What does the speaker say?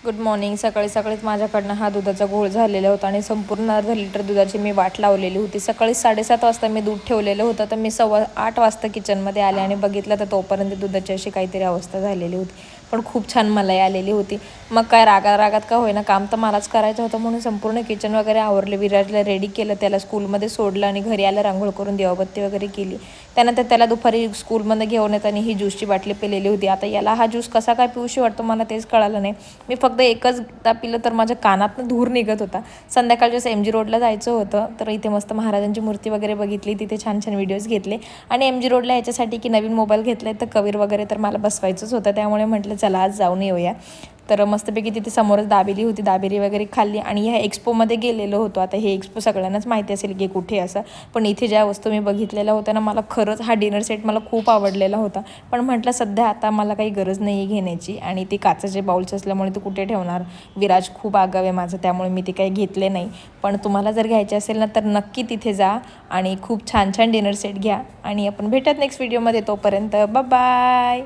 Good morning. सकाळी सकाळीच माझ्याकडनं हा दुधाचा घोळ झालेला होता आणि संपूर्ण अर्धा लिटर दुधाची मी वाट लावलेली होती. सकाळी 7:30 वाजता मी दूध ठेवलेलं होतं, तर मी 7:15 वाजता किचनमध्ये आले आणि बघितलं तर तोपर्यंत दुधाची अशी काहीतरी अवस्था झालेली होती. पण खूप छान मलाई आलेली होती. मग काय रागात का होईना, काम तर मलाच करायचं होतं म्हणून संपूर्ण किचन वगैरे आवरले. विराजला रेडी केलं, त्याला स्कूलमध्ये सोडलं आणि घरी आलं, रांघोळ करून देवाबत्ती वगैरे केली. त्यानंतर त्याला दुपारी स्कूलमध्ये घेऊन येताना ही ज्यूसची बाटली पिलेली होती. आता याला हा ज्यूस कसा काय पिऊशी वाटतो मला तेच कळालं नाही. मी फक्त एकचदा पिलं तर माझ्या कानातनं धूर निघत होता. संध्याकाळच्या MG रोडला जायचं होतं, तर इथे मस्त महाराजांची मूर्ती वगैरे बघितली, तिथे छान छान व्हिडिओज घेतले. आणि MG रोडला याच्यासाठी की नवीन मोबाईल घेतलाय तर कवर वगैरे तर मला बसवायचंच होतं, त्यामुळे म्हटलं चला आज जाऊन येऊया. तर मस्तपैकी तिथे समोरच दाबेली होती, दाबेली वगैरे खाल्ली आणि ह्या एक्सपोमध्ये गेलेलो होतो. आता हे एक्सपो सगळ्यांनाच माहिती असेल की कुठे असं, पण इथे ज्या वस्तू मी बघितलेल्या होत्या ना, मला खरंच हा डिनर सेट मला खूप आवडलेला होता. पण म्हटलं सध्या आता मला काही गरज नाही आहे घेण्याची, आणि ते काचेचे बाउल्स असल्यामुळे ते कुठे ठेवणार. विराज खूप आगाव आहे माझं, त्यामुळे मी ते काही घेतले नाही. पण तुम्हाला जर घ्यायचे असेल ना तर नक्की तिथे जा आणि खूप छान छान डिनर सेट घ्या. आणि आपण भेटत नेक्स्ट व्हिडिओमध्ये. तोपर्यंत बाय.